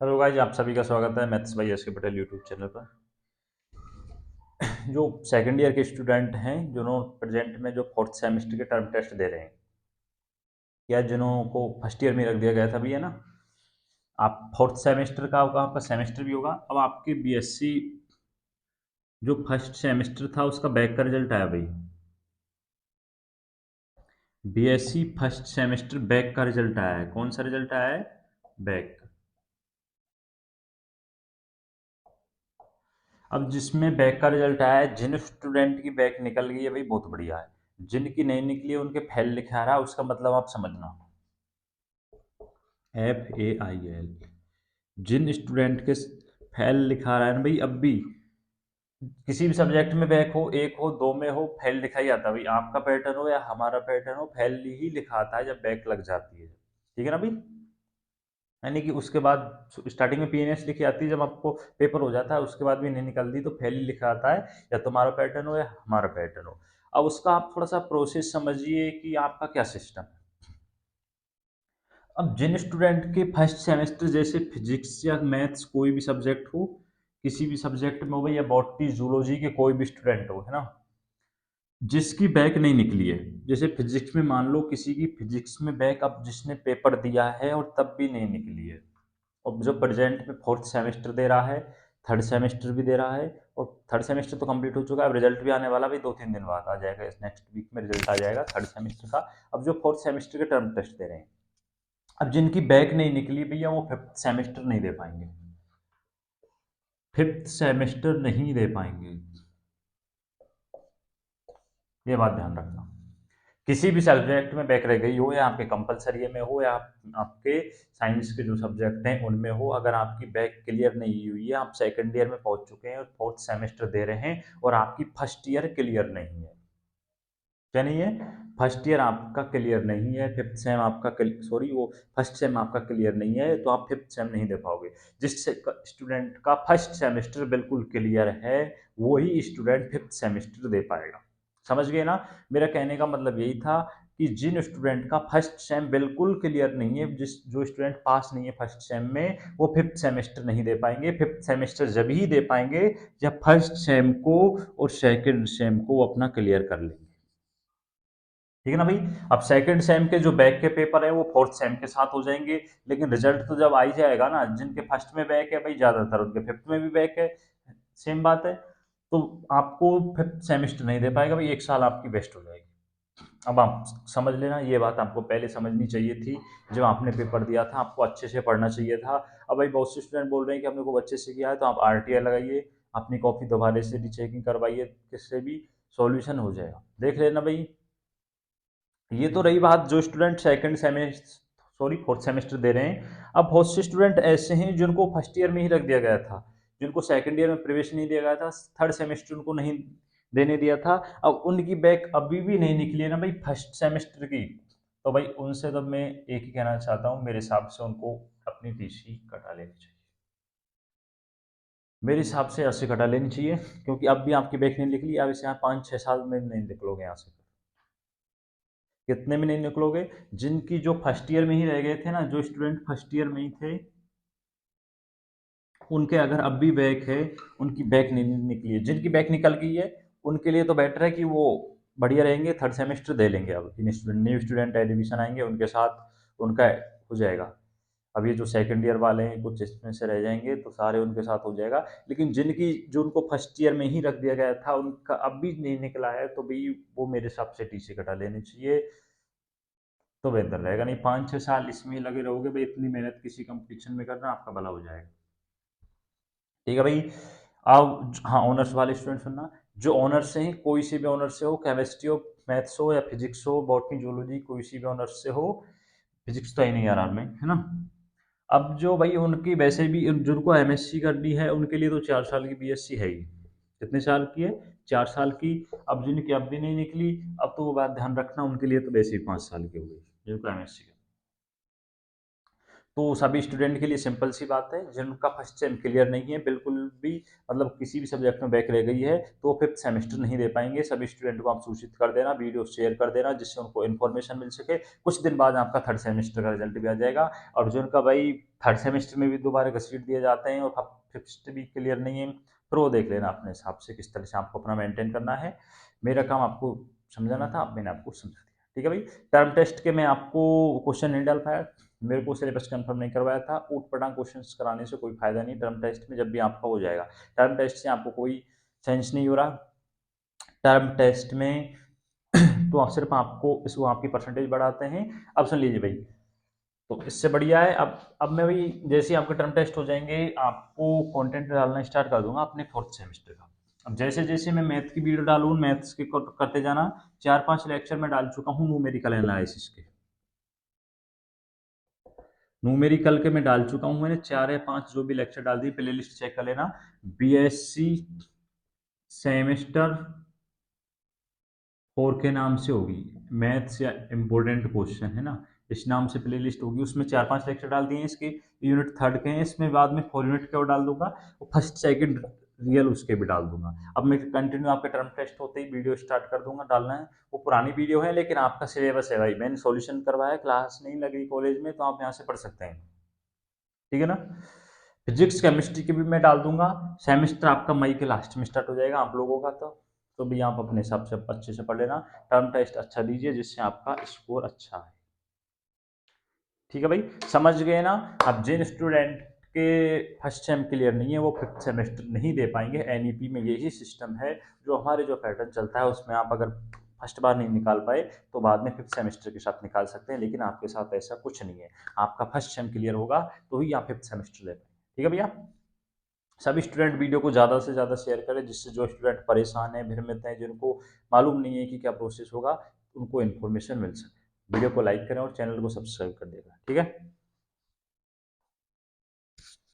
Hello guys, आप सभी का स्वागत है मैथ्स बाय एस के पटेल यूट्यूब चैनल पर। जो सेकंड ईयर के स्टूडेंट हैं जिन्होंने प्रेजेंट में जो फोर्थ सेमेस्टर के टर्म टेस्ट दे रहे हैं या जिन्हों को फर्स्ट ईयर में रख दिया गया था, भी है ना। आप फोर्थ सेमेस्टर का होगा, आपका सेमेस्टर भी होगा। अब आपकी बीएससी जो फर्स्ट सेमेस्टर था उसका बैक का रिजल्ट आया भाई। बीएससी फर्स्ट सेमेस्टर बैक का रिजल्ट आया है। कौन सा रिजल्ट आया है? बैक। अब जिसमें बैक का रिजल्ट आया है, जिन स्टूडेंट की बैक निकल गई है भाई बहुत बढ़िया है। जिनकी नहीं निकली है उनके फेल लिखा रहा है, उसका मतलब आप समझना। FAIL। जिन स्टूडेंट के फेल लिखा रहा है ना भाई, अब भी किसी भी सब्जेक्ट में बैक हो, एक हो दो में हो, फेल लिखा ही आता है भाई। आपका पैटर्न हो या हमारा पैटर्न हो, फेल ही लिखा आता है जब बैक लग जाती है। ठीक है ना भाई। यानी कि उसके बाद स्टार्टिंग में PNS लिखी आती है, जब आपको पेपर हो जाता है उसके बाद भी नहीं निकलती तो फेल ही लिखा आता है। या तुम्हारा पैटर्न हो या हमारा पैटर्न हो। अब उसका आप थोड़ा सा प्रोसेस समझिए कि आपका क्या सिस्टम है। अब जिन स्टूडेंट के फर्स्ट सेमेस्टर जैसे फिजिक्स या मैथ्स कोई भी सब्जेक्ट हो, किसी भी सब्जेक्ट में हो भाई, या बॉटनी जूलॉजी के कोई भी स्टूडेंट हो, है ना, जिसकी बैक नहीं निकली है। जैसे फिजिक्स में मान लो किसी की फिजिक्स में बैक, अब जिसने पेपर दिया है और तब भी नहीं निकली है, और जो प्रेजेंट में फोर्थ सेमेस्टर दे रहा है, थर्ड सेमेस्टर भी दे रहा है, और थर्ड सेमेस्टर तो कंप्लीट हो चुका है, अब रिजल्ट भी आने वाला भी 2-3 दिन बाद आ जाएगा, इस नेक्स्ट वीक में रिजल्ट आ जाएगा थर्ड सेमेस्टर का। अब जो फोर्थ सेमेस्टर के टर्म टेस्ट दे रहे हैं, अब जिनकी बैक नहीं निकली भैया वो फिफ्थ सेमेस्टर नहीं दे पाएंगे। फिफ्थ सेमेस्टर नहीं दे पाएंगे, ये बात ध्यान रखना। किसी भी सब्जेक्ट में बैक रह गई हो, या आपके कंपलसरी में हो, या आपके साइंस के जो सब्जेक्ट हैं उनमें हो, अगर आपकी बैक क्लियर नहीं हुई है, आप सेकंड ईयर में पहुंच चुके हैं और फोर्थ सेमेस्टर दे रहे हैं, और आपकी फर्स्ट ईयर क्लियर नहीं है, क्या नहीं है, फर्स्ट ईयर आपका क्लियर नहीं है, फिफ्थ सेम आपका सॉरी, वो फर्स्ट सेम आपका क्लियर नहीं है, तो आप फिफ्थ सेम नहीं दे पाओगे। जिस स्टूडेंट का फर्स्ट सेमेस्टर बिल्कुल क्लियर है, वही स्टूडेंट फिफ्थ सेमेस्टर दे पाएगा। समझ गए ना। मेरा कहने का मतलब यही था कि जिन स्टूडेंट का फर्स्ट सेम बिल्कुल क्लियर नहीं है, जो स्टूडेंट पास नहीं है फर्स्ट सेम में, वो फिफ्थ सेमेस्टर नहीं दे पाएंगे। फिफ्थ सेमेस्टर जब ही दे पाएंगे जब फर्स्ट सेम को और सेकंड सेम को वो अपना क्लियर कर लेंगे। ठीक है ना भाई। अब सेकंड सेम के जो बैक के पेपर है वो फोर्थ सेम के साथ हो जाएंगे, लेकिन रिजल्ट तो जब आ ही जाएगा ना। जिनके फर्स्ट में बैक है भाई, ज्यादातर उनके फिफ्थ में भी बैक है, सेम बात है। तो आपको फिफ्थ सेमेस्टर नहीं दे पाएगा भाई, एक साल आपकी वेस्ट हो जाएगी। अब आप समझ लेना, ये बात आपको पहले समझनी चाहिए थी। जब आपने पेपर दिया था आपको अच्छे से पढ़ना चाहिए था। अब भाई बहुत से स्टूडेंट बोल रहे हैं कि हमने को अच्छे से किया है, तो आप RTI लगाइए, अपनी कॉपी दोबारा से रीचेकिंग करवाइए, किससे भी सॉल्यूशन हो जाएगा। देख लेना भाई। ये तो रही बात जो student second semester sorry fourth semester दे रहे हैं। अब बहुत से स्टूडेंट ऐसे हैं जिनको फर्स्ट ईयर में ही रख दिया गया था, जिनको सेकंड ईयर में प्रवेश नहीं दिया गया था, थर्ड सेमेस्टर उनको नहीं देने दिया था। अब उनकी बैक अभी भी नहीं निकली है ना भाई फर्स्ट सेमेस्टर की। तो भाई उनसे तो मैं एक ही कहना चाहता हूँ, मेरे हिसाब से उनको अपनी TC कटा लेनी चाहिए। मेरे हिसाब से ऐसे कटा लेनी चाहिए, क्योंकि अब भी आपकी बैक नहीं निकली। अब इसे यहाँ 5-6 साल में नहीं निकलोगे यहाँ से। कितने में नहीं निकलोगे? जिनकी जो फर्स्ट ईयर में ही रह गए थे ना, जो स्टूडेंट फर्स्ट ईयर में ही थे, उनके अगर अब भी बैक है, उनकी बैक नहीं निकली है। जिनकी बैक निकल गई है उनके लिए तो बेटर है कि वो बढ़िया रहेंगे, थर्ड सेमेस्टर दे लेंगे। अब इन स्टूडेंट न्यू स्टूडेंट एडमिशन आएंगे उनके साथ उनका हो जाएगा। अब ये जो सेकंड ईयर वाले हैं कुछ इसमें से रह जाएंगे, तो सारे उनके साथ हो जाएगा। लेकिन जिनकी जो उनको फर्स्ट ईयर में ही रख दिया गया था, उनका अब भी नहीं निकला है, तो भाई वो मेरे हिसाब से TC कटा लेनी चाहिए, तो बेहतर रहेगा। नहीं 5-6 साल इसमें ही लगे रहोगे भाई, इतनी मेहनत किसी कंपटीशन में करना, आपका भला हो जाएगा। ठीक है भाई। अब हाँ, ऑनर्स वाले स्टूडेंट सुनना। जो ऑनर्स से हैं, कोई सी भी ऑनर्स से हो, केमिस्ट्री हो, मैथ्स हो या फिजिक्स हो, बॉटनी जूलॉजी, कोई सी भी ऑनर्स से हो, फिजिक्स तो है ही नहीं यार में, है ना। अब जो भाई उनकी वैसे भी जिनको MSc करनी है उनके लिए तो 4 साल की BSc है ही। कितने साल की है? 4 साल की। अब जिनकी अब भी नहीं निकली, अब तो वो बात ध्यान रखना, उनके लिए तो वैसे ही 5 साल की हो गई जिनको MSc। तो सभी स्टूडेंट के लिए सिंपल सी बात है, जिनका फर्स्ट सेम क्लियर नहीं है बिल्कुल भी, मतलब किसी भी सब्जेक्ट में बैक रह गई है, तो वो फिफ्थ सेमेस्टर नहीं दे पाएंगे। सभी स्टूडेंट को आप सूचित कर देना, वीडियो शेयर कर देना, जिससे उनको इन्फॉर्मेशन मिल सके। कुछ दिन बाद आपका थर्ड सेमेस्टर का रिजल्ट भी आ जाएगा, और जिनका भाई थर्ड सेमेस्टर में भी दोबारा घसीट दिए जाते हैं और फिफ्थ भी क्लियर नहीं है, फिर वो देख लेना अपने हिसाब से किस तरह से आपको अपना मेंटेन करना है। मेरा काम आपको समझाना था, मैंने आपको समझा दिया। ठीक है भाई। टर्म टेस्ट के मैं आपको क्वेश्चन नहीं डाल पाया, मेरे को सिलेबस कंफर्म नहीं करवाया था। ऊट पटांग क्वेश्चंस कराने से कोई फायदा नहीं टर्म टेस्ट में, जब भी आपका हो जाएगा। टर्म टेस्ट से आपको कोई सेंस नहीं हो रहा टर्म टेस्ट में तो आप सिर्फ आपको इसको आपकी परसेंटेज बढ़ाते हैं। अब सुन लीजिए भाई, तो इससे बढ़िया है। अब मैं भाई जैसे ही आपके टर्म टेस्ट हो जाएंगे, आपको कंटेंट डालना स्टार्ट कर दूंगा अपने फोर्थ सेमेस्टर का। अब जैसे जैसे मैं मैथ की वीडियो डालूँ, मैथ्स के करते जाना। 4-5 लेक्चर में डाल चुका हूँ न्यूमेरिकल एनालिसिस के। न्यूमेरिकल के मैं डाल चुका हूँ, मैंने 4 या 5 जो भी लेक्चर डाल दी, प्ले लिस्ट चेक कर लेना। बीएससी सेमेस्टर 4 के नाम से होगी, मैथ्स या इम्पोर्टेंट क्वेश्चन है ना, इस नाम से प्ले लिस्ट होगी। उसमें 4-5 लेक्चर डाल दिए हैं इसके, यूनिट थर्ड के हैं। इसमें बाद में 4 यूनिट के और डाल दूंगा, और फर्स्ट सेकंड रियल उसके भी डाल दूंगा। अब मैं कंटिन्यू आपके टर्म टेस्ट होते ही वीडियो स्टार्ट कर दूंगा डालना है। वो पुरानी वीडियो है, लेकिन आपका सिलेबस है भाई, मैंने सॉल्यूशन करवाया, क्लास नहीं लगी कॉलेज में, तो आप यहाँ से पढ़ सकते हैं। ठीक है ना। फिजिक्स केमिस्ट्री के भी मैं डाल दूंगा। सेमेस्टर आपका मई के लास्ट में स्टार्ट हो जाएगा आप लोगों का, तो भी आप अपने हिसाब से अच्छे से पढ़ लेना। टर्म टेस्ट अच्छा दीजिए, जिससे आपका स्कोर अच्छा है। ठीक है भाई, समझ गए ना। अब जिन स्टूडेंट के फर्स्ट सेम क्लियर नहीं है, वो फिफ्थ सेमेस्टर नहीं दे पाएंगे। एनईपी में यही सिस्टम है, जो हमारे जो पैटर्न चलता है उसमें आप अगर फर्स्ट बार नहीं निकाल पाए, तो बाद में फिफ्थ सेमेस्टर के साथ निकाल सकते हैं। लेकिन आपके साथ ऐसा कुछ नहीं है, आपका फर्स्ट सेम क्लियर होगा तो ही आप फिफ्थ सेमेस्टर ले पाएंगे। ठीक है भैया। सभी स्टूडेंट वीडियो को ज़्यादा से ज़्यादा शेयर करें, जिससे जो स्टूडेंट परेशान हैं, भ्रमित हैं, जिनको मालूम नहीं है कि क्या प्रोसेस होगा, उनको इन्फॉर्मेशन मिल सके। वीडियो को लाइक करें और चैनल को सब्सक्राइब कर देगा। ठीक है।